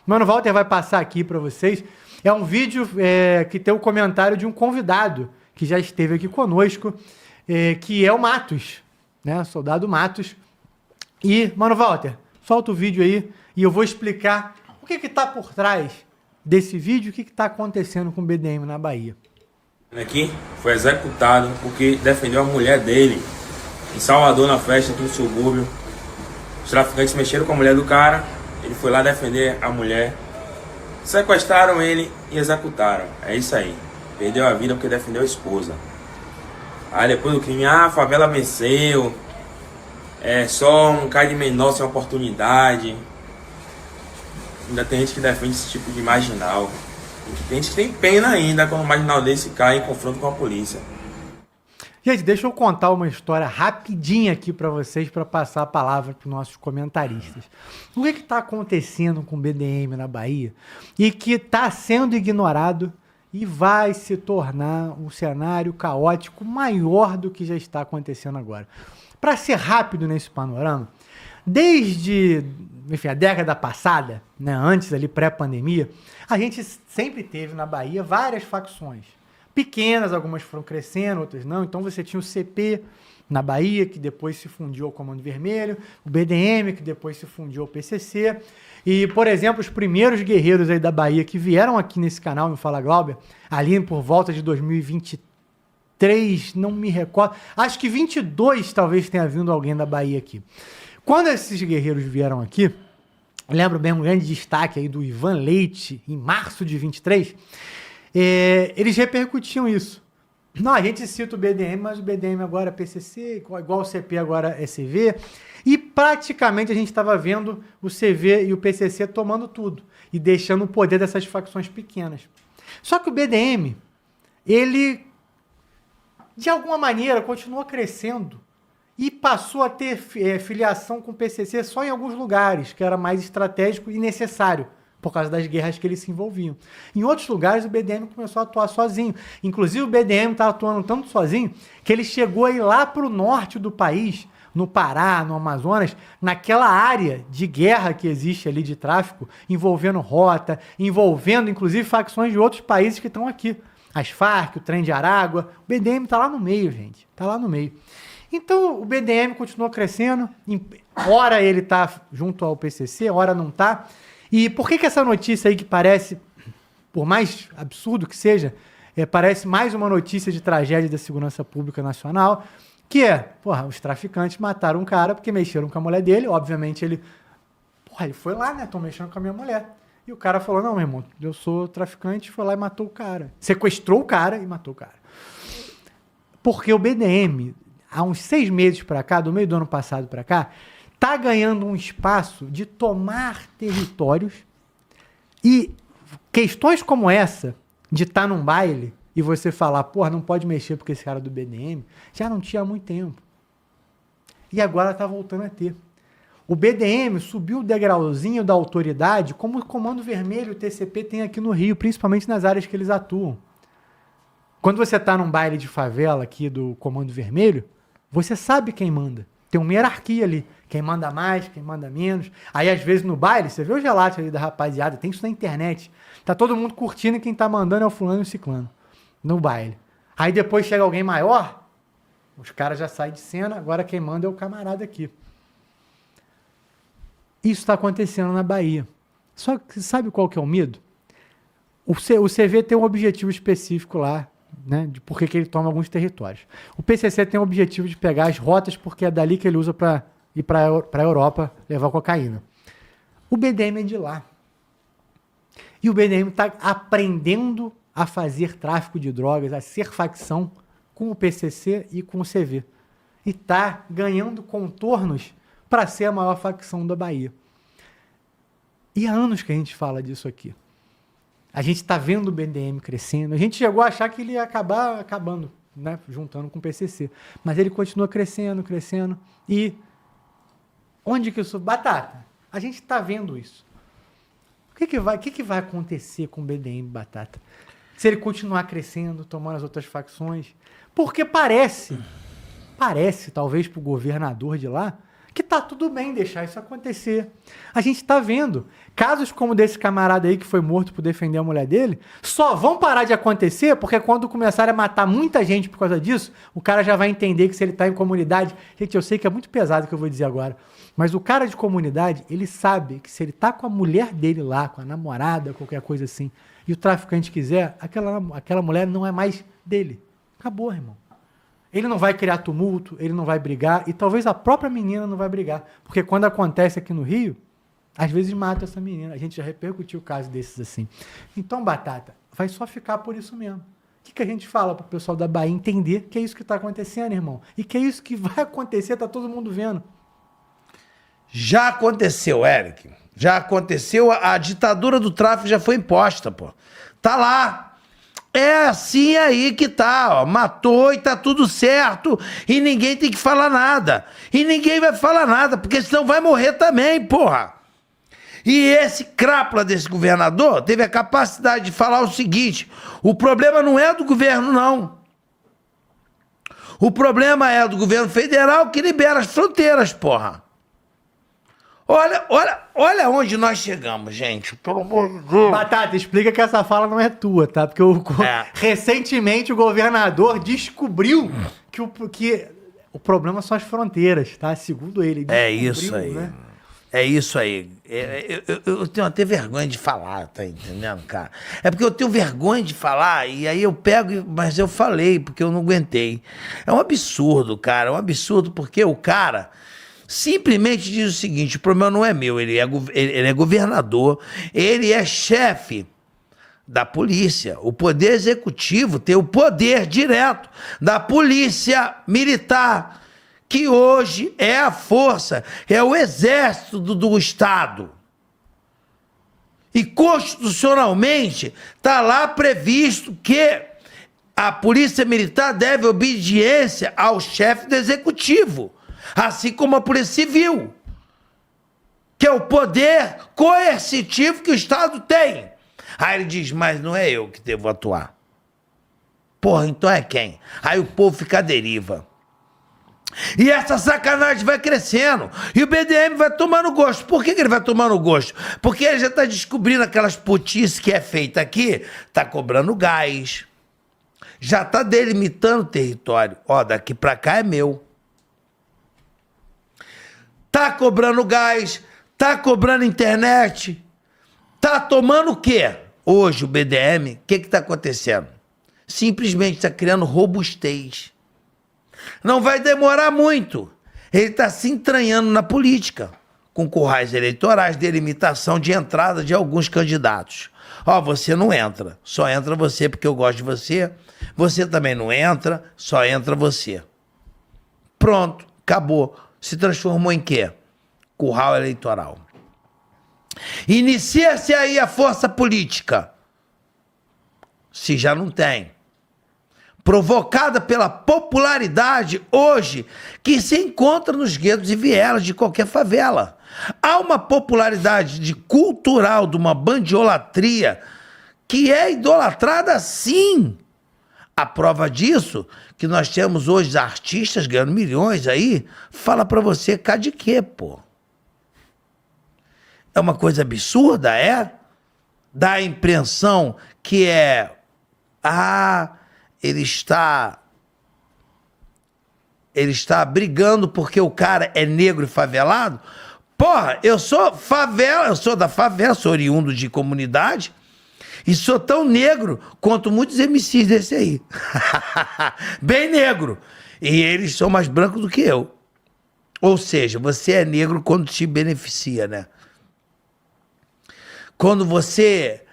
Mano Walter vai passar aqui para vocês. É um vídeo que tem o comentário de um convidado que já esteve aqui conosco, que é o Matos, né? Soldado Matos. E, Mano Walter, solta o vídeo aí e eu vou explicar o que está por trás desse vídeo, o que está acontecendo com o BDM na Bahia. Aqui foi executado porque defendeu a mulher dele em Salvador, na festa, aqui no subúrbio. Os traficantes mexeram com a mulher do cara, ele foi lá defender a mulher, sequestraram ele e executaram. É isso aí, perdeu a vida porque defendeu a esposa. Aí depois do crime, a favela venceu, é só um cara de menor sem oportunidade. Ainda tem gente que defende esse tipo de marginal. Tem gente que tem pena ainda quando um marginal desse cai em confronto com a polícia. Gente, deixa eu contar uma história rapidinha aqui para vocês, para passar a palavra para os nossos comentaristas. O que está acontecendo com o BDM na Bahia e que está sendo ignorado e vai se tornar um cenário caótico maior do que já está acontecendo agora. Para ser rápido nesse panorama, desde, enfim, a década passada, né, antes ali pré-pandemia, a gente sempre teve na Bahia várias facções. Pequenas, algumas foram crescendo, outras não. Então você tinha o CP na Bahia, que depois se fundiu ao Comando Vermelho, o BDM, que depois se fundiu ao PCC. E, por exemplo, os primeiros guerreiros aí da Bahia que vieram aqui nesse canal, no Fala Glauber, ali por volta de 2023, não me recordo, acho que 22 talvez tenha vindo alguém da Bahia aqui. Quando esses guerreiros vieram aqui, lembro bem um grande destaque aí do Ivan Leite, em março de 23, eles repercutiam isso. Não, a gente cita o BDM, mas o BDM agora é PCC, igual o CP agora é CV, e praticamente a gente estava vendo o CV e o PCC tomando tudo, e deixando o poder dessas facções pequenas. Só que o BDM, ele, de alguma maneira, continuou crescendo, e passou a ter filiação com o PCC só em alguns lugares, que era mais estratégico e necessário, por causa das guerras que eles se envolviam. Em outros lugares, o BDM começou a atuar sozinho. Inclusive, o BDM estava atuando tanto sozinho que ele chegou a ir lá para o norte do país, no Pará, no Amazonas, naquela área de guerra que existe ali de tráfico, envolvendo rota, envolvendo, inclusive, facções de outros países que estão aqui. As Farc, o Trem de Aragua. O BDM está lá no meio, gente. Está lá no meio. Então, o BDM continuou crescendo. Ora ele está junto ao PCC, ora não está. E por que essa notícia aí que parece, por mais absurdo que seja, parece mais uma notícia de tragédia da segurança pública nacional, que os traficantes mataram um cara porque mexeram com a mulher dele, obviamente ele foi lá, né, estão mexendo com a minha mulher. E o cara falou, não, meu irmão, eu sou traficante, foi lá e matou o cara. Sequestrou o cara e matou o cara. Porque o BDM, há uns 6 meses para cá, do meio do ano passado para cá, está ganhando um espaço de tomar territórios e questões como essa, de estar num baile e você falar, não pode mexer porque esse cara é do BDM, já não tinha há muito tempo. E agora está voltando a ter. O BDM subiu o degrauzinho da autoridade como o Comando Vermelho e o TCP tem aqui no Rio, principalmente nas áreas que eles atuam. Quando você está num baile de favela aqui do Comando Vermelho, você sabe quem manda. Tem uma hierarquia ali. Quem manda mais, quem manda menos. Aí, às vezes, no baile, você vê os relatos ali da rapaziada, tem isso na internet. Tá todo mundo curtindo e quem tá mandando é o fulano e o ciclano. No baile. Aí depois chega alguém maior, os caras já saem de cena, agora quem manda é o camarada aqui. Isso está acontecendo na Bahia. Só que sabe qual que é o medo? O CV tem um objetivo específico lá, né, de por que ele toma alguns territórios. O PCC tem o objetivo de pegar as rotas porque é dali que ele usa para ir para a Europa levar cocaína. O BDM é de lá. E o BDM está aprendendo a fazer tráfico de drogas, a ser facção com o PCC e com o CV. E está ganhando contornos para ser a maior facção da Bahia. E há anos que a gente fala disso aqui. A gente está vendo o BDM crescendo. A gente chegou a achar que ele ia acabar acabando, né, juntando com o PCC. Mas ele continua crescendo, crescendo. E onde que isso... Batata, a gente está vendo isso. O que vai acontecer com o BDM, Batata? Se ele continuar crescendo, tomando as outras facções? Porque parece, talvez para o governador de lá, que tá tudo bem deixar isso acontecer. A gente tá vendo casos como desse camarada aí que foi morto por defender a mulher dele, só vão parar de acontecer porque quando começarem a matar muita gente por causa disso, o cara já vai entender que se ele tá em comunidade... Gente, eu sei que é muito pesado o que eu vou dizer agora, mas o cara de comunidade, ele sabe que se ele tá com a mulher dele lá, com a namorada, qualquer coisa assim, e o traficante quiser, aquela mulher não é mais dele. Acabou, irmão. Ele não vai criar tumulto, ele não vai brigar, e talvez a própria menina não vai brigar. Porque quando acontece aqui no Rio, às vezes mata essa menina. A gente já repercutiu casos desses assim. Então, Batata, vai só ficar por isso mesmo. O que a gente fala para o pessoal da Bahia entender que é isso que está acontecendo, irmão? E que é isso que vai acontecer, tá todo mundo vendo. Já aconteceu, Eric. Já aconteceu, a ditadura do tráfico já foi imposta, pô. Tá lá. É assim aí que tá, ó. Matou e tá tudo certo. E ninguém tem que falar nada. E ninguém vai falar nada, porque senão vai morrer também, porra. E esse crápula desse governador teve a capacidade de falar o seguinte: o problema não é do governo, não. O problema é do governo federal que libera as fronteiras, porra. Olha onde nós chegamos, gente. Pelo amor de Deus. Batata, explica que essa fala não é tua, tá? Porque recentemente o governador descobriu que o problema são as fronteiras, tá? Segundo ele. É isso aí. Né? É isso aí. Eu tenho até vergonha de falar, tá entendendo, cara? É porque eu tenho vergonha de falar e aí eu pego, mas eu falei porque eu não aguentei. É um absurdo, cara. É um absurdo porque o cara... simplesmente diz o seguinte: o problema não é meu, ele é governador, ele é chefe da polícia. O poder executivo tem o poder direto da polícia militar, que hoje é a força, é o exército do Estado. E constitucionalmente está lá previsto que a polícia militar deve obediência ao chefe do executivo. Assim como a Polícia Civil, que é o poder coercitivo que o Estado tem. Aí ele diz, mas não é eu que devo atuar. Porra, então é quem? Aí o povo fica à deriva. E essa sacanagem vai crescendo. E o BDM vai tomando gosto. Por que ele vai tomando gosto? Porque ele já está descobrindo aquelas putices que é feita aqui. Está cobrando gás. Já está delimitando o território. Ó, daqui para cá é meu. Tá cobrando gás, tá cobrando internet, tá tomando o quê? Hoje o BDM, o que tá acontecendo? Simplesmente tá criando robustez. Não vai demorar muito. Ele tá se entranhando na política, com currais eleitorais, delimitação de entrada de alguns candidatos. Ó, você não entra, só entra você porque eu gosto de você. Você também não entra, só entra você. Pronto, acabou. Se transformou em quê? Curral eleitoral. Inicia-se aí a força política, se já não tem, provocada pela popularidade hoje que se encontra nos guetos e vielas de qualquer favela. Há uma popularidade cultural de uma bandiolatria que é idolatrada sim. A prova disso, que nós temos hoje artistas ganhando milhões aí, fala pra você, cá de quê, pô? É uma coisa absurda, é? Dá a impressão que é... ele está brigando porque o cara é negro e favelado? Porra, eu sou da favela, sou oriundo de comunidade, e sou tão negro quanto muitos MCs desse aí. Bem negro. E eles são mais brancos do que eu. Ou seja, você é negro quando te beneficia, né? Quando você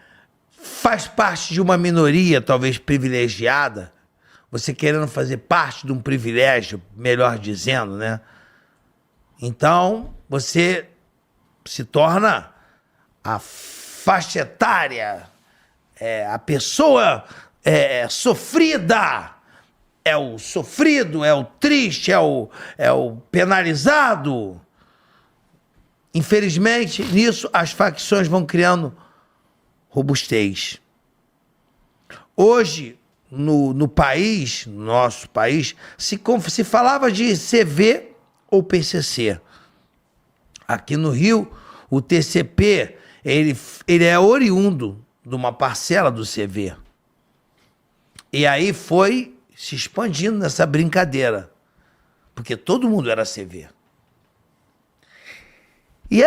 faz parte de uma minoria, talvez privilegiada, você querendo fazer parte de um privilégio, melhor dizendo, né? Então, você se torna a faixa etária, a pessoa sofrida, é o sofrido, é o triste, é o penalizado. Infelizmente, nisso as facções vão criando robustez. Hoje, no país, no nosso país, se falava de CV ou PCC. Aqui no Rio, o TCP, ele é oriundo de uma parcela do CV. E aí foi se expandindo nessa brincadeira. Porque todo mundo era CV. E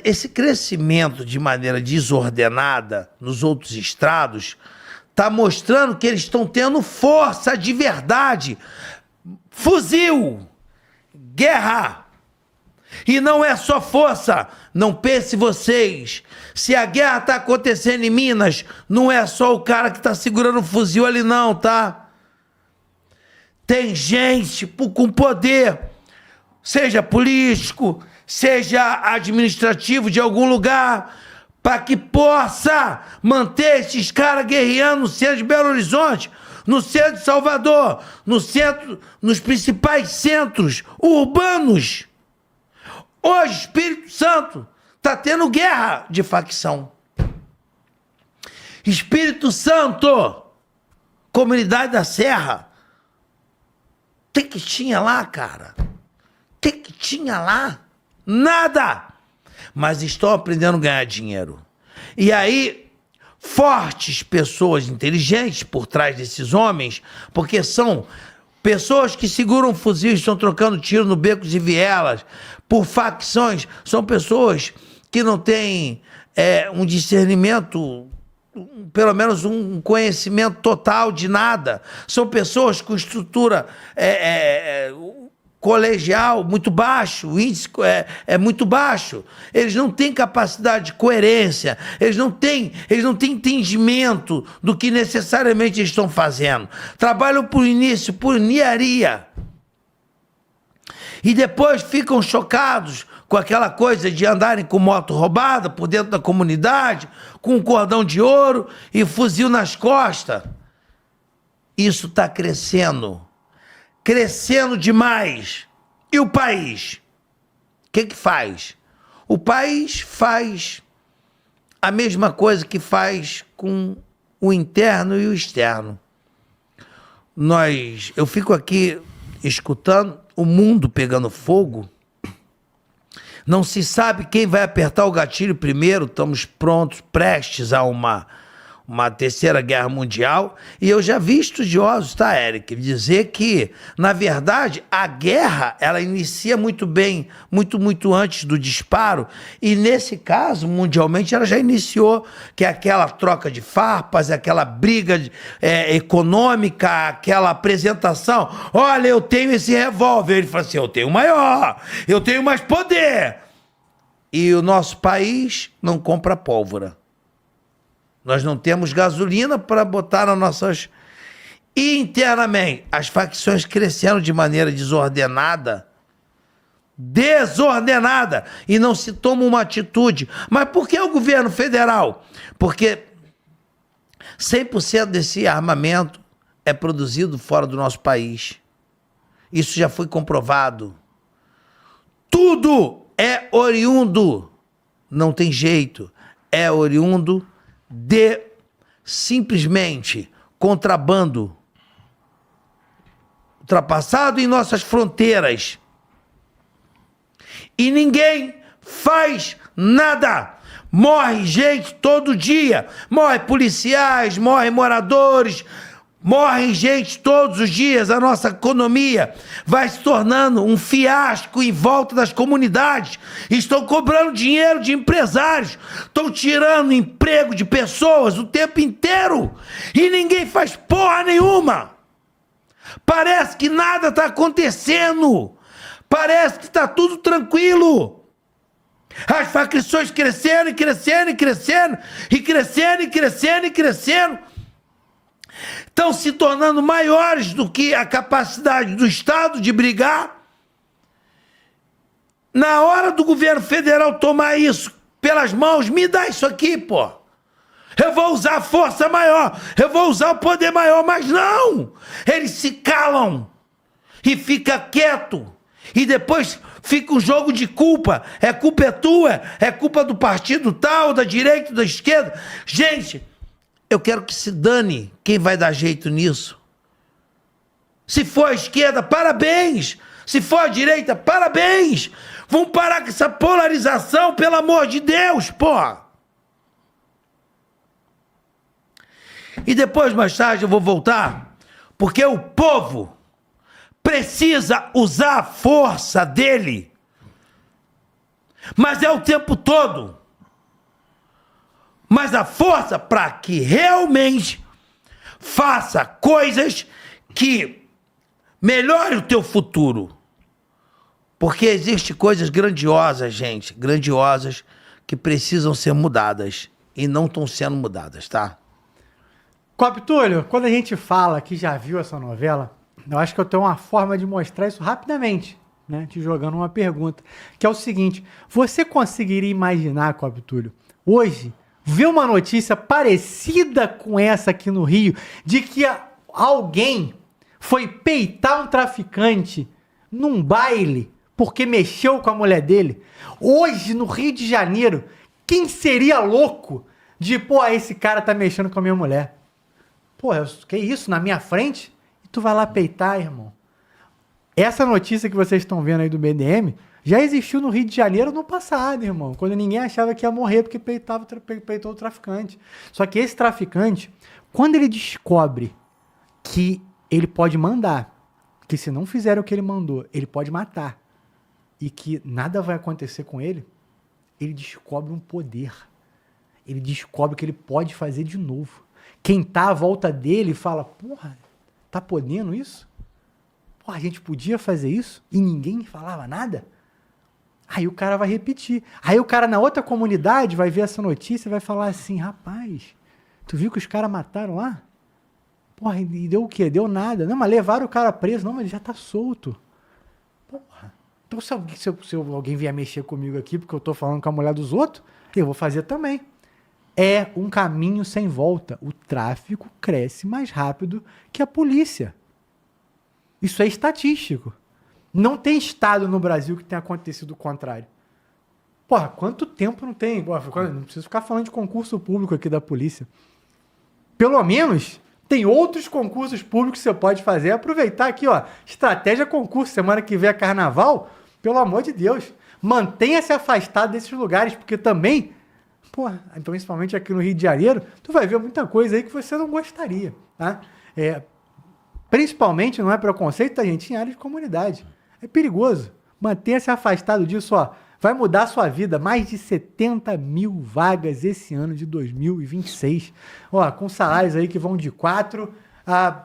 esse crescimento de maneira desordenada nos outros estrados está mostrando que eles estão tendo força de verdade. Fuzil, guerra. E não é só força. Não pense vocês. Se a guerra está acontecendo em Minas, não é só o cara que está segurando o fuzil ali não, tá? Tem gente com poder, seja político, seja administrativo de algum lugar, para que possa manter esses caras guerreando no centro de Belo Horizonte, no centro de Salvador, nos principais centros urbanos. Hoje, Espírito Santo está tendo guerra de facção. Espírito Santo, Comunidade da Serra, o que tinha lá, cara? O que tinha lá? Nada! Mas estão aprendendo a ganhar dinheiro. E aí, fortes pessoas inteligentes por trás desses homens, porque são pessoas que seguram um fuzil e estão trocando tiro no becos e vielas, por facções, são pessoas que não têm um discernimento, pelo menos um conhecimento total de nada. São pessoas com estrutura colegial muito baixo, o índice é muito baixo. Eles não têm capacidade de coerência, eles não têm entendimento do que necessariamente eles estão fazendo. Trabalham por início, por niaria. E depois ficam chocados com aquela coisa de andarem com moto roubada por dentro da comunidade, com um cordão de ouro e fuzil nas costas. Isso está crescendo. Crescendo demais. E o país? O que faz? O país faz a mesma coisa que faz com o interno e o externo. Eu fico aqui escutando o mundo pegando fogo. Não se sabe quem vai apertar o gatilho primeiro. Estamos prontos, prestes a uma terceira guerra mundial. E eu já vi estudiosos, tá, Eric, dizer que, na verdade, a guerra, ela inicia muito bem, muito antes do disparo. E, nesse caso, mundialmente, ela já iniciou, que é aquela troca de farpas, aquela briga econômica, aquela apresentação. Olha, eu tenho esse revólver. Ele fala assim, eu tenho maior, eu tenho mais poder. E o nosso país não compra pólvora. Nós não temos gasolina para botar nas nossas... E internamente, as facções crescendo de maneira desordenada, e não se toma uma atitude. Mas por que o governo federal? Porque 100% desse armamento é produzido fora do nosso país. Isso já foi comprovado. Tudo é oriundo, não tem jeito, é oriundo de simplesmente contrabando ultrapassado em nossas fronteiras. E ninguém faz nada. Morre gente todo dia. Morre policiais, morre moradores, morre gente todos os dias. A nossa economia vai se tornando um fiasco em volta das comunidades. Estão cobrando dinheiro de empresários. Estão tirando emprego de pessoas o tempo inteiro. E ninguém faz porra nenhuma. Parece que nada está acontecendo. Parece que está tudo tranquilo. As facções crescendo e crescendo e crescendo e crescendo e crescendo e crescendo. Estão se tornando maiores do que a capacidade do Estado de brigar. Na hora do governo federal tomar isso pelas mãos, me dá isso aqui, pô. Eu vou usar a força maior, eu vou usar o poder maior, mas não! Eles se calam e fica quieto. E depois fica um jogo de culpa. Culpa é tua, é culpa do partido tal, da direita, da esquerda. Gente, eu quero que se dane quem vai dar jeito nisso. Se for a esquerda, parabéns. Se for a direita, parabéns. Vamos parar com essa polarização, pelo amor de Deus, porra! E depois, mais tarde, eu vou voltar, porque o povo precisa usar a força dele. Mas é o tempo todo. Mas a força para que realmente faça coisas que melhorem o teu futuro. Porque existem coisas grandiosas, gente, grandiosas, que precisam ser mudadas e não estão sendo mudadas, tá? Cop Túlio, quando a gente fala que já viu essa novela, eu acho que eu tenho uma forma de mostrar isso rapidamente, né? Te jogando uma pergunta, que é o seguinte: você conseguiria imaginar, Cop Túlio, hoje, ver uma notícia parecida com essa aqui no Rio, de que alguém foi peitar um traficante num baile porque mexeu com a mulher dele? Hoje, no Rio de Janeiro, quem seria louco de, pô, esse cara tá mexendo com a minha mulher? Pô, que isso, na minha frente? E tu vai lá peitar, irmão? Essa notícia que vocês estão vendo aí do BDM já existiu no Rio de Janeiro no passado, irmão. Quando ninguém achava que ia morrer porque peitou o traficante. Só que esse traficante, quando ele descobre que ele pode mandar, que se não fizer o que ele mandou, ele pode matar, e que nada vai acontecer com ele, ele descobre um poder. Ele descobre que ele pode fazer de novo. Quem tá à volta dele fala, porra, tá podendo isso? Porra, a gente podia fazer isso? E ninguém falava nada? Aí o cara vai repetir. Aí o cara na outra comunidade vai ver essa notícia e vai falar assim, rapaz, tu viu que os caras mataram lá? Porra, e deu o quê? Deu nada. Não, mas levaram o cara preso. Não, mas ele já tá solto. Porra. Então se alguém vier mexer comigo aqui porque eu tô falando com a mulher dos outros, eu vou fazer também. É um caminho sem volta. O tráfico cresce mais rápido que a polícia. Isso é estatístico. Não tem estado no Brasil que tenha acontecido o contrário. Porra, quanto tempo não tem? Porra, não preciso ficar falando de concurso público aqui da polícia. Pelo menos tem outros concursos públicos que você pode fazer. Aproveitar aqui, ó, estratégia concurso. Semana que vem é carnaval. Pelo amor de Deus. Mantenha-se afastado desses lugares, porque também... Porra, principalmente aqui no Rio de Janeiro, tu vai ver muita coisa aí que você não gostaria, tá? Principalmente, não é preconceito, tá, gente? Em área de comunidade. É perigoso. Mantenha-se afastado disso, ó. Vai mudar a sua vida. Mais de 70 mil vagas esse ano de 2026. Ó, com salários aí que vão de 4 a,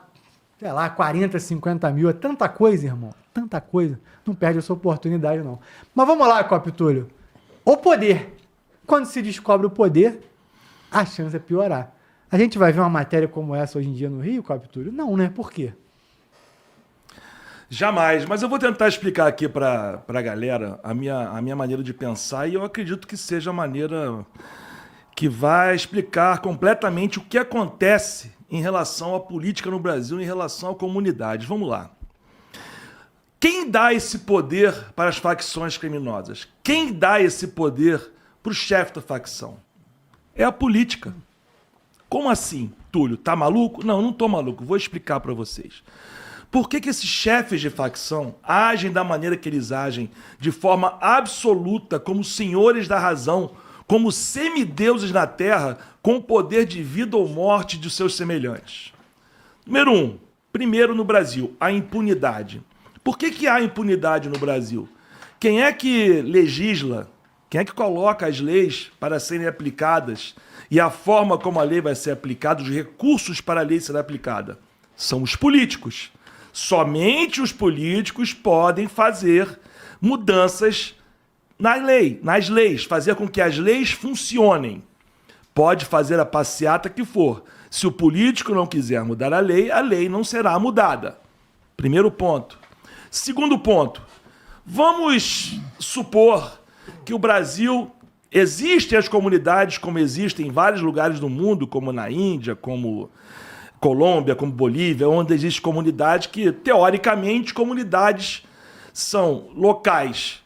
sei lá, 40, 50 mil. É tanta coisa, irmão. Tanta coisa. Não perde essa oportunidade, não. Mas vamos lá, Cop Túlio. O poder. Quando se descobre o poder, a chance é piorar. A gente vai ver uma matéria como essa hoje em dia no Rio, Cop Túlio? Não, né? Por quê? Jamais, mas eu vou tentar explicar aqui para a galera a minha maneira de pensar, e eu acredito que seja a maneira que vai explicar completamente o que acontece em relação à política no Brasil, em relação à comunidade. Vamos lá. Quem dá esse poder para as facções criminosas? Quem dá esse poder para o chefe da facção? É a política. Como assim, Túlio? Tá maluco? Não, não tô maluco. Vou explicar para vocês. Por que esses chefes de facção agem da maneira que eles agem, de forma absoluta, como senhores da razão, como semideuses na terra, com o poder de vida ou morte de seus semelhantes? Número 1. Primeiro no Brasil, a impunidade. Por que há impunidade no Brasil? Quem é que legisla? Quem é que coloca as leis para serem aplicadas e a forma como a lei vai ser aplicada, os recursos para a lei ser aplicada? São os políticos. Somente os políticos podem fazer mudanças nas leis, fazer com que as leis funcionem. Pode fazer a passeata que for. Se o político não quiser mudar a lei não será mudada. Primeiro ponto. Segundo ponto, vamos supor que o Brasil, existem as comunidades como existem em vários lugares do mundo, como na Índia, como Colômbia, como Bolívia, onde existem comunidades que, teoricamente, comunidades são locais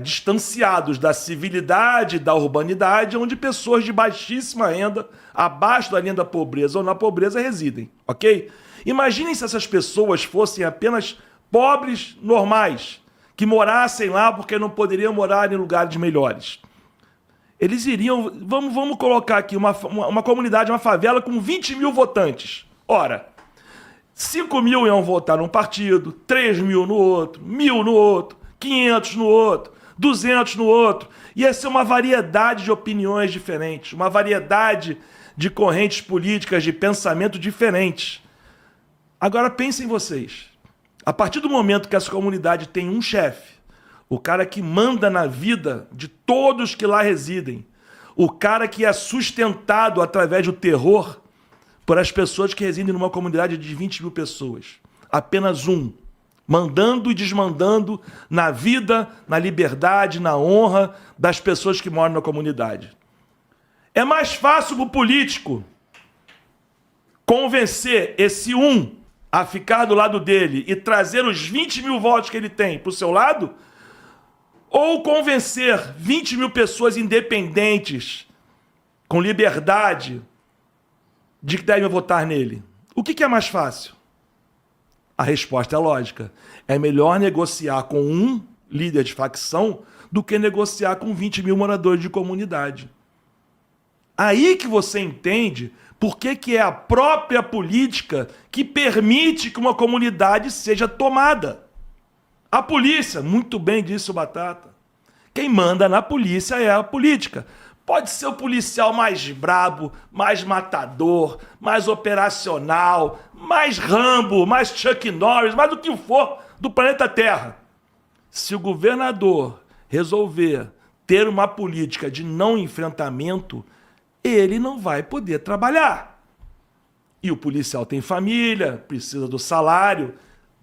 distanciados da civilidade, da urbanidade, onde pessoas de baixíssima renda, abaixo da linha da pobreza ou na pobreza, residem, ok? Imaginem se essas pessoas fossem apenas pobres normais, que morassem lá porque não poderiam morar em lugares melhores. Eles iriam... Vamos colocar aqui uma comunidade, uma favela com 20 mil votantes. Ora, 5 mil iam votar num partido, 3 mil no outro, 1.000 no outro, 500 no outro, 200 no outro. Ia ser uma variedade de opiniões diferentes, uma variedade de correntes políticas, de pensamento diferentes. Agora pensem vocês. A partir do momento que essa comunidade tem um chefe, o cara que manda na vida de todos que lá residem, o cara que é sustentado através do terror por as pessoas que residem numa comunidade de 20 mil pessoas. Apenas um. Mandando e desmandando na vida, na liberdade, na honra das pessoas que moram na comunidade. É mais fácil para o político convencer esse um a ficar do lado dele e trazer os 20 mil votos que ele tem para o seu lado, ou convencer 20 mil pessoas independentes, com liberdade, de que devem votar nele. O que é mais fácil? A resposta é lógica. É melhor negociar com um líder de facção do que negociar com 20 mil moradores de comunidade. Aí que você entende por que é a própria política que permite que uma comunidade seja tomada. A polícia, muito bem disse o Batata, quem manda na polícia é a política. Pode ser o policial mais brabo, mais matador, mais operacional, mais Rambo, mais Chuck Norris, mais do que for do planeta Terra. Se o governador resolver ter uma política de não enfrentamento, ele não vai poder trabalhar. E o policial tem família, precisa do salário,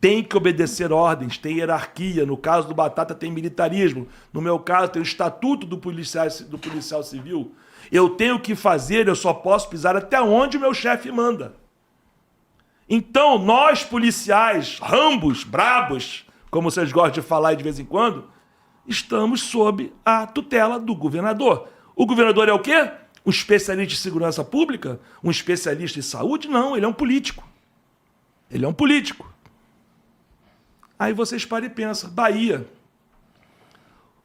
tem que obedecer ordens, tem hierarquia. No caso do Batata tem militarismo. No meu caso tem o estatuto do policial civil. Eu tenho que fazer, eu só posso pisar até onde o meu chefe manda. Então nós policiais, rambos, brabos, como vocês gostam de falar de vez em quando, estamos sob a tutela do governador. O governador é o quê? Um especialista em segurança pública? Um especialista em saúde? Não, ele é um político. Ele é um político. Aí vocês param e pensam, Bahia,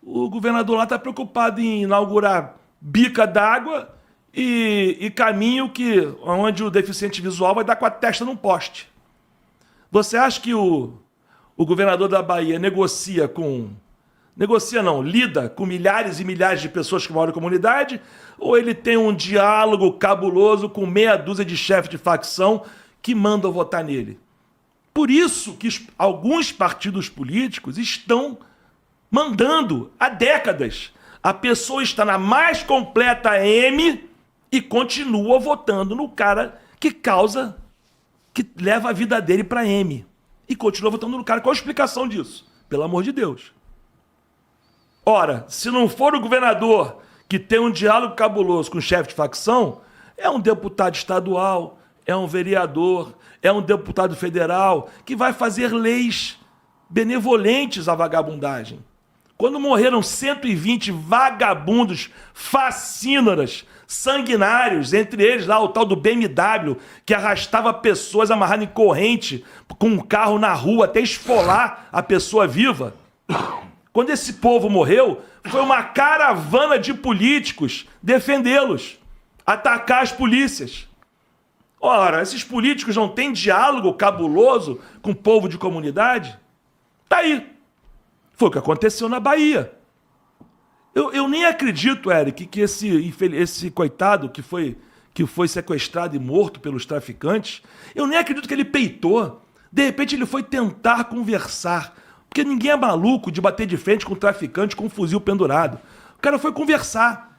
o governador lá está preocupado em inaugurar bica d'água e caminho onde o deficiente visual vai dar com a testa num poste. Você acha que o governador da Bahia lida com milhares e milhares de pessoas que moram na comunidade, ou ele tem um diálogo cabuloso com meia dúzia de chefes de facção que mandam votar nele? Por isso que alguns partidos políticos estão mandando há décadas. A pessoa está na mais completa M e continua votando no cara que leva a vida dele para M. E continua votando no cara. Qual a explicação disso? Pelo amor de Deus. Ora, se não for o governador que tem um diálogo cabuloso com o chefe de facção, é um deputado estadual, é um vereador, é um deputado federal que vai fazer leis benevolentes à vagabundagem. Quando morreram 120 vagabundos, fascínoras, sanguinários, entre eles lá o tal do BMW, que arrastava pessoas amarradas em corrente com um carro na rua até esfolar a pessoa viva. Quando esse povo morreu, foi uma caravana de políticos defendê-los, atacar as polícias. Ora, esses políticos não têm diálogo cabuloso com o povo de comunidade? Tá aí. Foi o que aconteceu na Bahia. Eu nem acredito, Eric, que esse coitado que foi sequestrado e morto pelos traficantes, eu nem acredito que ele peitou. De repente ele foi tentar conversar. Porque ninguém é maluco de bater de frente com um traficante com um fuzil pendurado. O cara foi conversar.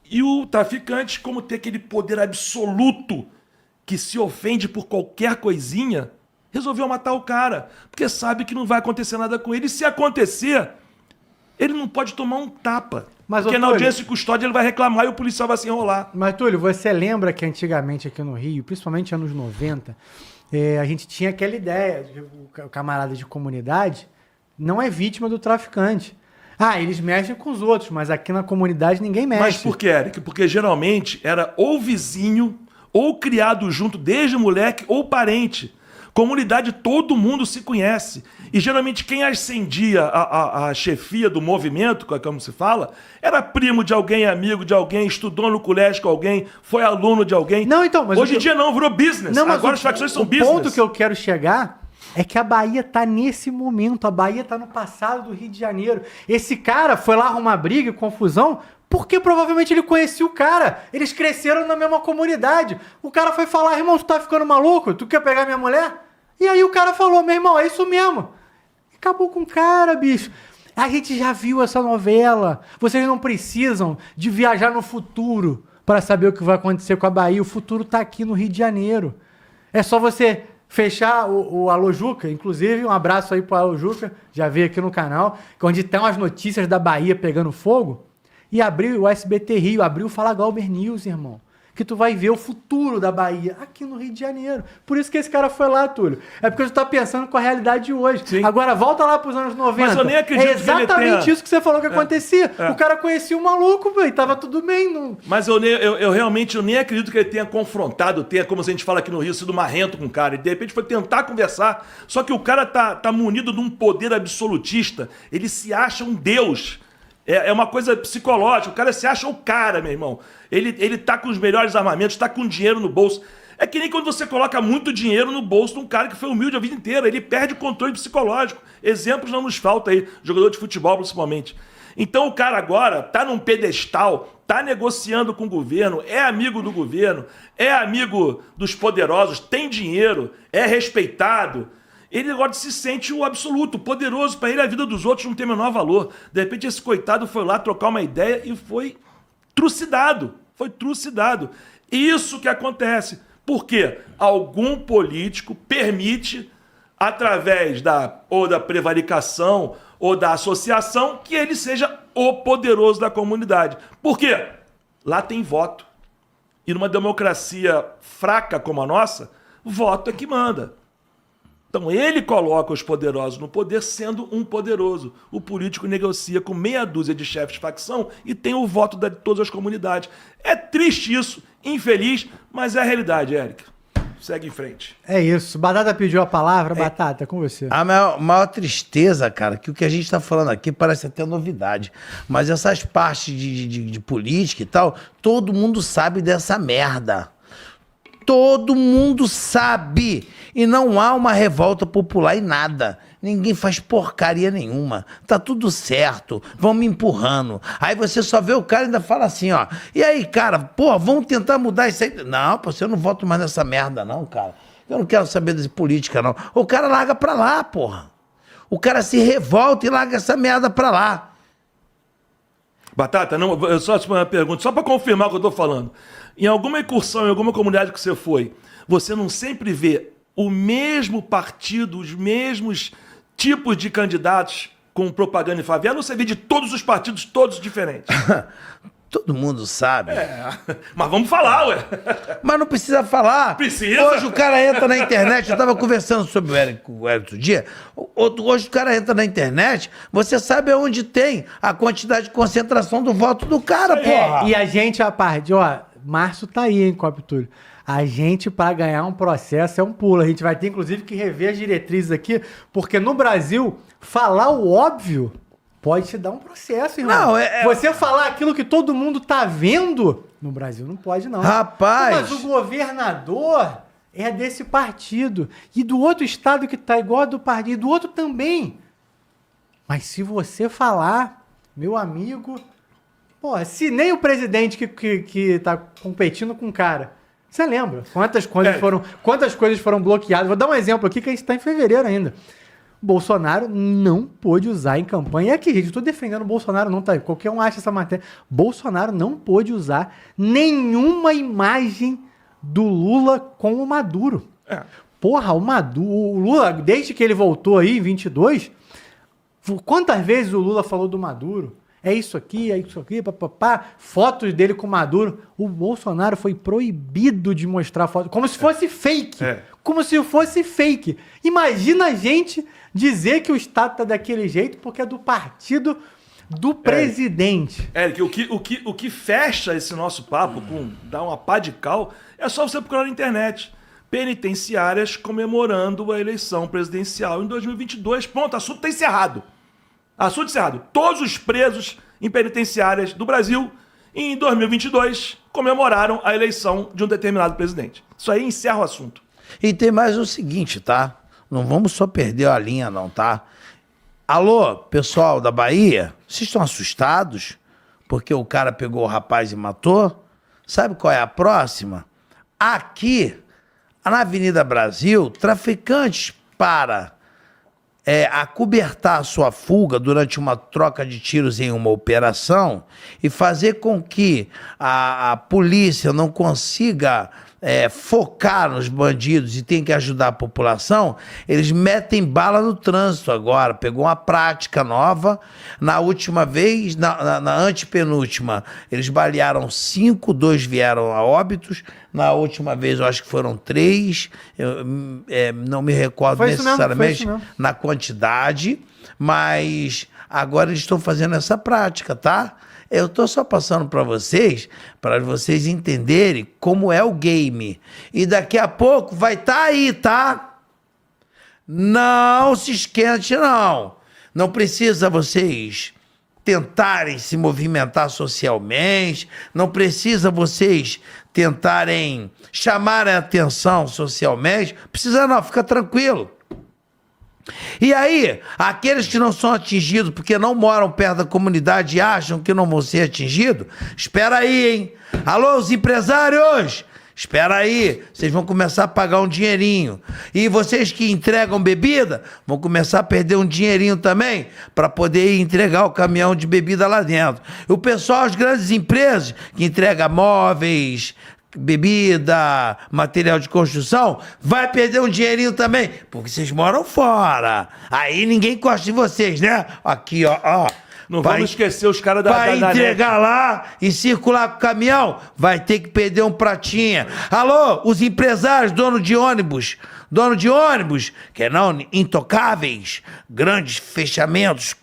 E o traficante, como tem aquele poder absoluto que se ofende por qualquer coisinha, resolveu matar o cara, porque sabe que não vai acontecer nada com ele. E se acontecer, ele não pode tomar um tapa. Porque na audiência de custódia ele vai reclamar e o policial vai se enrolar. Mas, Túlio, você lembra que antigamente aqui no Rio, principalmente anos 90, a gente tinha aquela ideia, de o camarada de comunidade não é vítima do traficante. Ah, eles mexem com os outros, mas aqui na comunidade ninguém mexe. Mas por que, Eric? Porque geralmente era ou vizinho, ou criado junto desde moleque, ou parente. Comunidade, todo mundo se conhece. E geralmente quem ascendia a chefia do movimento, como se fala, era primo de alguém, amigo de alguém, estudou no colégio com alguém, foi aluno de alguém. Não, então, mas hoje em dia não, virou business. Não, mas agora as facções são o business. O ponto que eu quero chegar é que a Bahia tá nesse momento. A Bahia tá no passado do Rio de Janeiro. Esse cara foi lá arrumar briga e confusão porque provavelmente ele conhecia o cara. Eles cresceram na mesma comunidade. O cara foi falar, irmão, tu tá ficando maluco? Tu quer pegar minha mulher? E aí o cara falou, meu irmão, é isso mesmo. Acabou com o cara, bicho. A gente já viu essa novela. Vocês não precisam de viajar no futuro para saber o que vai acontecer com a Bahia. O futuro tá aqui no Rio de Janeiro. É só você fechar o Alô Juca, inclusive um abraço aí pro Alô Juca, já veio aqui no canal, onde estão as notícias da Bahia pegando fogo, e abrir o SBT Rio, abrir o Fala Glauber News, irmão. Que tu vai ver o futuro da Bahia aqui no Rio de Janeiro. Por isso que esse cara foi lá, Túlio. É porque tu tá pensando com a realidade de hoje. Sim. Agora, volta lá pros anos 90. Mas eu nem acredito é exatamente que ele tenha... isso que você falou que acontecia. O cara conhecia o maluco, velho, tava tudo bem. Não... Mas eu realmente nem acredito que ele tenha confrontado, tenha, como a gente fala aqui no Rio, sido marrento com o cara. E de repente foi tentar conversar. Só que o cara tá munido de um poder absolutista. Ele se acha um deus. É uma coisa psicológica. O cara se acha o cara, meu irmão. Ele tá com os melhores armamentos, tá com dinheiro no bolso. É que nem quando você coloca muito dinheiro no bolso de um cara que foi humilde a vida inteira. Ele perde o controle psicológico. Exemplos não nos faltam aí. Jogador de futebol, principalmente. Então o cara agora tá num pedestal, tá negociando com o governo, é amigo do governo, é amigo dos poderosos, tem dinheiro, é respeitado. Ele agora se sente o absoluto, poderoso. Para ele, a vida dos outros não tem o menor valor. De repente, esse coitado foi lá trocar uma ideia e foi trucidado. Foi trucidado. Isso que acontece. Por quê? Algum político permite, através da prevaricação ou da associação, que ele seja o poderoso da comunidade. Por quê? Lá tem voto. E numa democracia fraca como a nossa, voto é que manda. Então ele coloca os poderosos no poder sendo um poderoso. O político negocia com meia dúzia de chefes de facção e tem o voto de todas as comunidades. É triste isso, infeliz, mas é a realidade, Érica. Segue em frente. É isso. Batata pediu a palavra. Batata, é com você. A maior tristeza, cara, que o que a gente tá falando aqui parece até novidade. Mas essas partes de política e tal, todo mundo sabe dessa merda. Todo mundo sabe. E não há uma revolta popular em nada. Ninguém faz porcaria nenhuma. Tá tudo certo. Vão me empurrando. Aí você só vê o cara e ainda fala assim, ó. E aí, cara, pô, vamos tentar mudar isso aí. Não, pô, eu não voto mais nessa merda, não, cara. Eu não quero saber de política, não. O cara larga pra lá, porra. O cara se revolta e larga essa merda pra lá. Batata, não, eu só uma pergunta, só pra confirmar o que eu tô falando. Em alguma incursão, em alguma comunidade que você foi, você não sempre vê o mesmo partido, os mesmos tipos de candidatos com propaganda em favela, ou você vê de todos os partidos, todos diferentes? Todo mundo sabe. Mas vamos falar, ué. Mas não precisa falar. Precisa. Hoje o cara entra na internet, eu tava conversando sobre o Érico outro dia, hoje o cara entra na internet, você sabe aonde tem a quantidade de concentração do voto do cara, porra. E a gente, a parte, ó, Márcio tá aí, hein, Copo Túlio. A gente, para ganhar um processo, é um pulo. A gente vai ter, inclusive, que rever as diretrizes aqui, porque no Brasil, falar o óbvio pode te dar um processo, irmão. Não, Você falar aquilo que todo mundo tá vendo, no Brasil não pode, não. Rapaz! Mas o governador é desse partido. E do outro estado que tá igual a do partido, do outro também. Mas se você falar, meu amigo... Pô, se nem o presidente que tá competindo com o cara... Você lembra? Quantas coisas foram bloqueadas? Vou dar um exemplo aqui que a gente tá em fevereiro ainda. Bolsonaro não pôde usar em campanha. E aqui, gente, eu tô defendendo o Bolsonaro, não tá? Qualquer um acha essa matéria. Bolsonaro não pôde usar nenhuma imagem do Lula com o Maduro. Porra, o Lula, desde que ele voltou aí em 22, quantas vezes o Lula falou do Maduro? É isso aqui, papapá. Fotos dele com o Maduro. O Bolsonaro foi proibido de mostrar fotos. Como se fosse fake. Como se fosse fake. Imagina a gente dizer que o Estado tá daquele jeito porque é do partido do presidente. Éric, o que fecha esse nosso papo com dar uma pá de cal é só você procurar na internet. penitenciárias comemorando a eleição presidencial em 2022. Ponto, assunto está encerrado. Assunto encerrado. Todos os presos em penitenciárias do Brasil, em 2022, comemoraram a eleição de um determinado presidente. Isso aí encerra o assunto. E tem mais o seguinte, tá? Não vamos só perder a linha, não, tá? Alô, pessoal da Bahia, vocês estão assustados? Porque o cara pegou o rapaz e matou? Sabe qual é a próxima? Aqui, na Avenida Brasil, traficantes para acobertar a sua fuga durante uma troca de tiros em uma operação e fazer com que a polícia não consiga focar nos bandidos e tem que ajudar a população, eles metem bala no trânsito agora. Pegou uma prática nova. Na última vez, na antepenúltima, eles balearam 5, 2 vieram a óbitos. Na última vez, eu acho que foram 3. Eu não me recordo necessariamente na quantidade, mas agora eles estão fazendo essa prática, tá? Eu tô só passando para vocês entenderem como é o game. E daqui a pouco vai estar aí, tá? Não se esquente, não. Não precisa vocês tentarem se movimentar socialmente, não precisa vocês tentarem chamar a atenção socialmente. Precisa não, fica tranquilo. E aí, aqueles que não são atingidos porque não moram perto da comunidade e acham que não vão ser atingidos, espera aí, hein? Alô, os empresários! Espera aí, vocês vão começar a pagar um dinheirinho. E vocês que entregam bebida, vão começar a perder um dinheirinho também para poder entregar o caminhão de bebida lá dentro. E o pessoal, as grandes empresas que entregam móveis, bebida, material de construção, vai perder um dinheirinho também, porque vocês moram fora. Aí ninguém gosta de vocês, né? Aqui, ó. Não vamos esquecer os caras da entregar net lá e circular com o caminhão, vai ter que perder um pratinha. Alô, os empresários, dono de ônibus, que não, intocáveis, grandes fechamentos,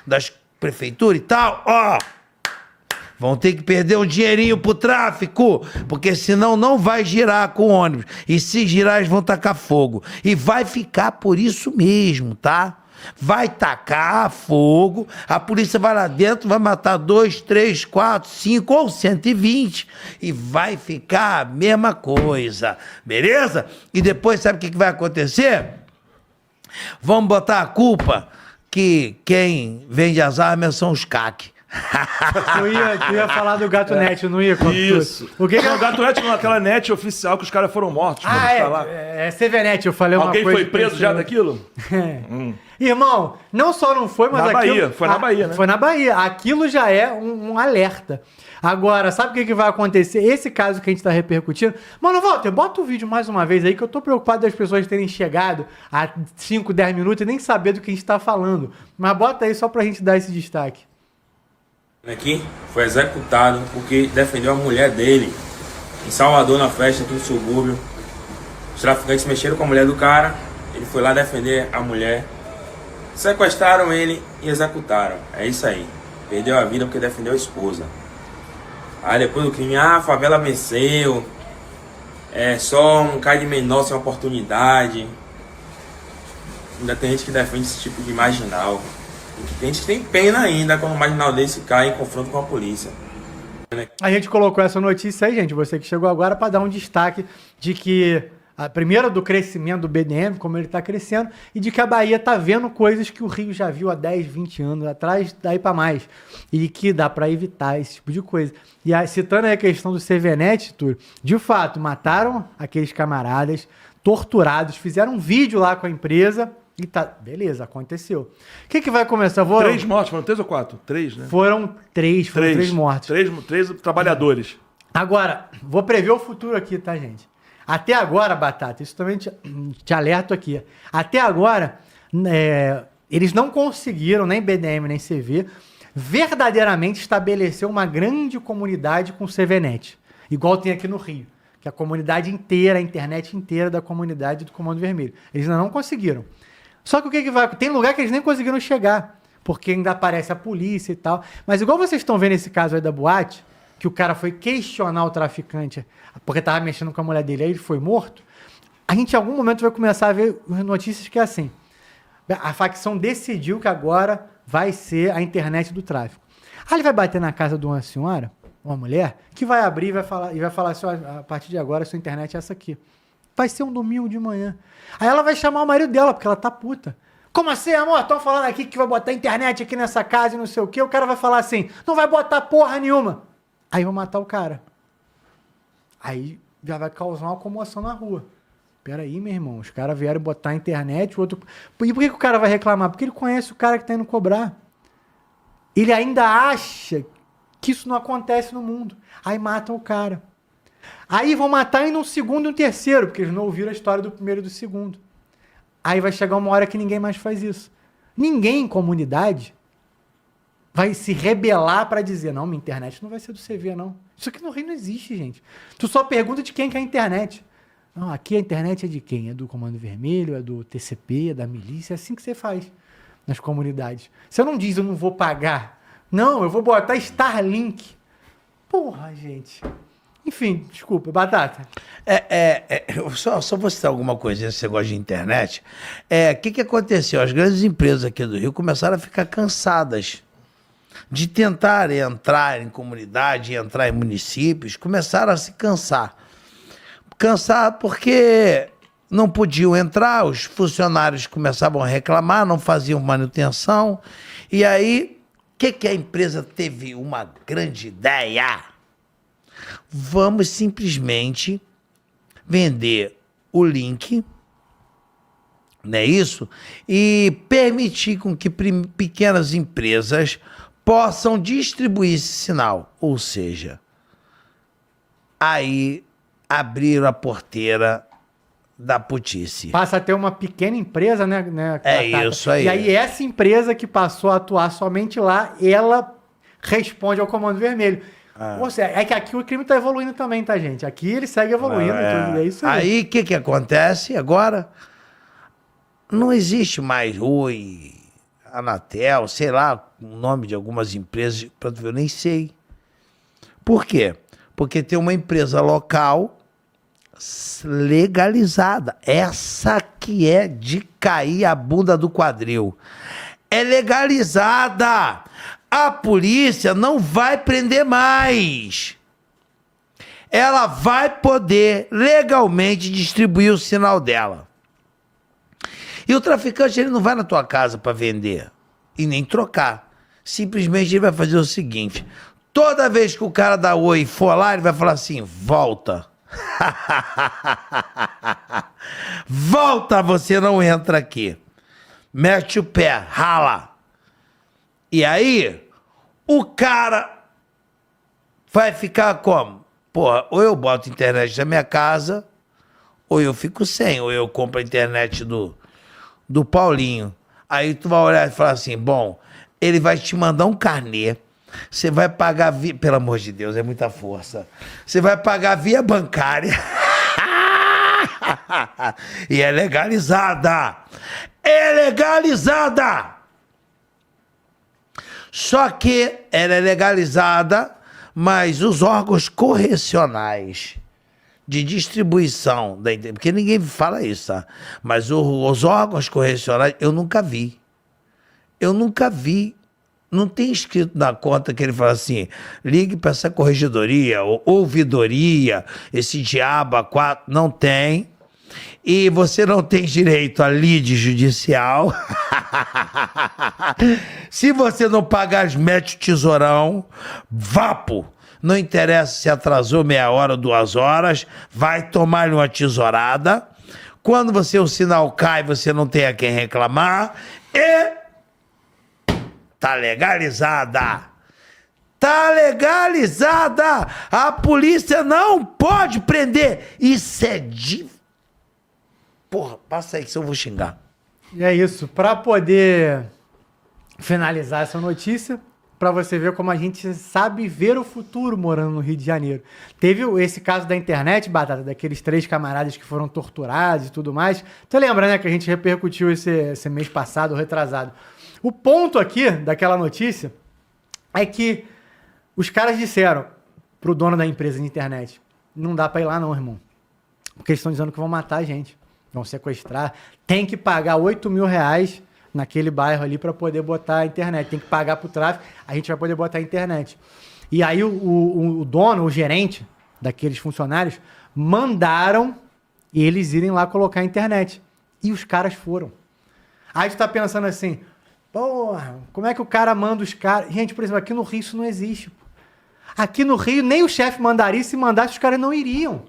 das prefeituras e tal, ó. Vão ter que perder um dinheirinho pro tráfico, porque senão não vai girar com o ônibus. E se girar, eles vão tacar fogo. E vai ficar por isso mesmo, tá? Vai tacar fogo, a polícia vai lá dentro, vai matar 2, 3, 4, 5 ou 120 e vai ficar a mesma coisa, beleza? E depois sabe o que vai acontecer? Vamos botar a culpa que quem vende as armas são os CAC. Tu ia falar do Gato Net, não ia? Isso. O que o Gato Net não, aquela net oficial que os caras foram mortos. É CVNet, eu falei uma coisa. Alguém foi preso já daquilo? Irmão, não só não foi, mas aquilo... Foi na Bahia, né? Foi na Bahia. Aquilo já é um alerta. Agora, sabe o que vai acontecer? Esse caso que a gente tá repercutindo... Mano, Walter, bota o vídeo mais uma vez aí, que eu tô preocupado das pessoas terem chegado há 5, 10 minutos e nem saber do que a gente tá falando. Mas bota aí só pra gente dar esse destaque. Aqui foi executado porque defendeu a mulher dele em Salvador, na festa aqui no subúrbio. Os traficantes mexeram com a mulher do cara, ele foi lá defender a mulher, sequestraram ele e executaram. É isso aí, perdeu a vida porque defendeu a esposa. Aí depois do crime, a favela venceu, é só um cara de menor sem oportunidade. Ainda tem gente que defende esse tipo de marginal. Tem gente que tem pena ainda quando um marginal desse cai em confronto com a polícia. A gente colocou essa notícia aí, gente, você que chegou agora, para dar um destaque de que, primeiro, do crescimento do BDM, como ele está crescendo, e de que a Bahia está vendo coisas que o Rio já viu há 10, 20 anos atrás, daí para mais, e que dá para evitar esse tipo de coisa. E aí, citando aí a questão do CVNet, Túlio, de fato, mataram aqueles camaradas, torturados, fizeram um vídeo lá com a empresa. E tá, beleza, aconteceu. O que vai começar? 3 mortos, foram 3 ou 4? 3, né? Foram 3 mortos. 3 trabalhadores. Agora, vou prever o futuro aqui, tá, gente? Até agora, Batata, isso também te alerto aqui. Até agora, eles não conseguiram, nem BDM, nem CV, verdadeiramente estabelecer uma grande comunidade com CVNet. Igual tem aqui no Rio. Que a comunidade inteira, a internet inteira da comunidade do Comando Vermelho. Eles ainda não conseguiram. Só que o que vai... Tem lugar que eles nem conseguiram chegar, porque ainda aparece a polícia e tal. Mas igual vocês estão vendo esse caso aí da boate, que o cara foi questionar o traficante porque tava mexendo com a mulher dele, aí ele foi morto, a gente em algum momento vai começar a ver notícias que é assim, a facção decidiu que agora vai ser a internet do tráfico. Aí ele vai bater na casa de uma senhora, uma mulher, que vai abrir e vai falar assim, ó, a partir de agora a sua internet é essa aqui. Vai ser um domingo de manhã. Aí ela vai chamar o marido dela, porque ela tá puta. Como assim, amor? Estão falando aqui que vai botar internet aqui nessa casa e não sei o quê. O cara vai falar assim, não vai botar porra nenhuma. Aí vão matar o cara. Aí já vai causar uma comoção na rua. Peraí, meu irmão, os caras vieram botar a internet, o outro... E por que o cara vai reclamar? Porque ele conhece o cara que tá indo cobrar. Ele ainda acha que isso não acontece no mundo. Aí matam o cara. Aí vão matar em um segundo e um terceiro, porque eles não ouviram a história do primeiro e do segundo. Aí vai chegar uma hora que ninguém mais faz isso. Ninguém em comunidade vai se rebelar para dizer, não, minha internet não vai ser do CV, não. Isso aqui no Rio não existe, gente. Tu só pergunta de quem que é a internet. Não, aqui a internet é de quem? É do Comando Vermelho, é do TCP, é da milícia. É assim que você faz nas comunidades. Você não diz, eu não vou pagar. Não, eu vou botar Starlink. Porra, gente. Enfim, desculpa, Batata. Eu só vou citar alguma coisinha nesse negócio de internet. O que aconteceu? As grandes empresas aqui do Rio começaram a ficar cansadas de tentar entrar em comunidade, entrar em municípios, começaram a se cansar. Cansar porque não podiam entrar, os funcionários começavam a reclamar, não faziam manutenção. E aí, o que a empresa teve uma grande ideia? Vamos simplesmente vender o link, não é isso? E permitir com que pequenas empresas possam distribuir esse sinal. Ou seja, aí abriram a porteira da putice. Passa a ter uma pequena empresa, né? É isso aí. E aí essa empresa que passou a atuar somente lá, ela responde ao Comando Vermelho. Ou seja, é que aqui o crime tá evoluindo também, tá, gente? Aqui ele segue evoluindo. É isso aí. Aí, o que acontece agora? Não existe mais Oi, Anatel, sei lá, o nome de algumas empresas, eu nem sei. Por quê? Porque tem uma empresa local legalizada. Essa que é de cair a bunda do quadril. É legalizada. A polícia não vai prender mais. Ela vai poder legalmente distribuir o sinal dela. E o traficante, ele não vai na tua casa para vender e nem trocar. Simplesmente ele vai fazer o seguinte: toda vez que o cara da Oi for lá, ele vai falar assim, volta. Volta, você não entra aqui. Mete o pé, rala. E aí, o cara vai ficar como? Porra, ou eu boto internet na minha casa, ou eu fico sem, ou eu compro a internet do Paulinho. Aí tu vai olhar e falar assim, bom, ele vai te mandar um carnê, você vai pagar pelo amor de Deus, é muita força. Você vai pagar via bancária. E é legalizada. É legalizada. Só que ela é legalizada, mas os órgãos correcionais de distribuição da internet, porque ninguém fala isso, tá? Mas os órgãos correcionais, eu nunca vi. Eu nunca vi. Não tem escrito na conta que ele fala assim, ligue para essa corregedoria, ou ouvidoria, esse diabo A4. Não tem. E você não tem direito a lide judicial. Se você não pagar, mete o tesourão. Vapo. Não interessa se atrasou meia hora ou 2 horas. Vai tomar uma tesourada. Quando o sinal cai, você não tem a quem reclamar. E tá legalizada. Tá legalizada. A polícia não pode prender. Isso é de... Porra, passa aí que eu vou xingar. E é isso. Para poder finalizar essa notícia, para você ver como a gente sabe ver o futuro morando no Rio de Janeiro. Teve esse caso da internet, Batata, daqueles 3 camaradas que foram torturados e tudo mais. Tu lembra, né, que a gente repercutiu esse mês passado, retrasado. O ponto aqui daquela notícia é que os caras disseram, pro dono da empresa de internet: não dá pra ir lá não, irmão. Porque eles estão dizendo que vão matar a gente. Vão sequestrar. Tem que pagar R$8.000 naquele bairro ali para poder botar a internet. Tem que pagar pro tráfego, a gente vai poder botar a internet. E aí o dono, o gerente daqueles funcionários, mandaram eles irem lá colocar a internet. E os caras foram. Aí tu tá pensando assim, porra, como é que o cara manda os caras... Gente, por exemplo, aqui no Rio isso não existe. Pô. Aqui no Rio, nem o chefe mandaria, se mandasse, os caras não iriam.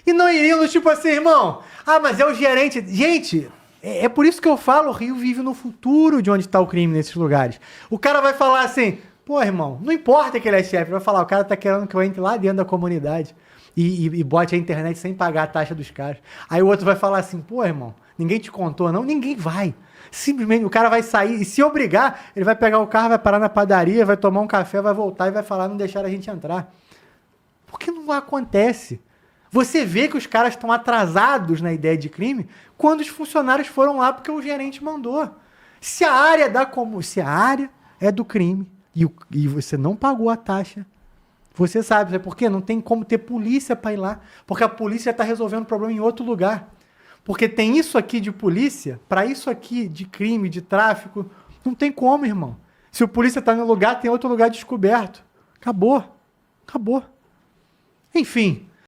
E não iriam do tipo assim, irmão, mas é o gerente. Gente, é por isso que eu falo, o Rio vive no futuro de onde está o crime nesses lugares. O cara vai falar assim, pô, irmão, não importa que ele é chefe, ele vai falar, o cara tá querendo que eu entre lá dentro da comunidade e bote a internet sem pagar a taxa dos caras. Aí o outro vai falar assim, pô, irmão, ninguém te contou não? Ninguém vai. Simplesmente o cara vai sair e se obrigar, ele vai pegar o carro, vai parar na padaria, vai tomar um café, vai voltar e vai falar, não deixaram a gente entrar. Porque não acontece. Você vê que os caras estão atrasados na ideia de crime quando os funcionários foram lá porque o gerente mandou. Se a área é do crime e você não pagou a taxa, você sabe por quê? Não tem como ter polícia para ir lá, porque a polícia está resolvendo o problema em outro lugar. Porque tem isso aqui de polícia, para isso aqui de crime, de tráfico, não tem como, irmão. Se o polícia está no lugar, tem outro lugar descoberto. Acabou. Enfim...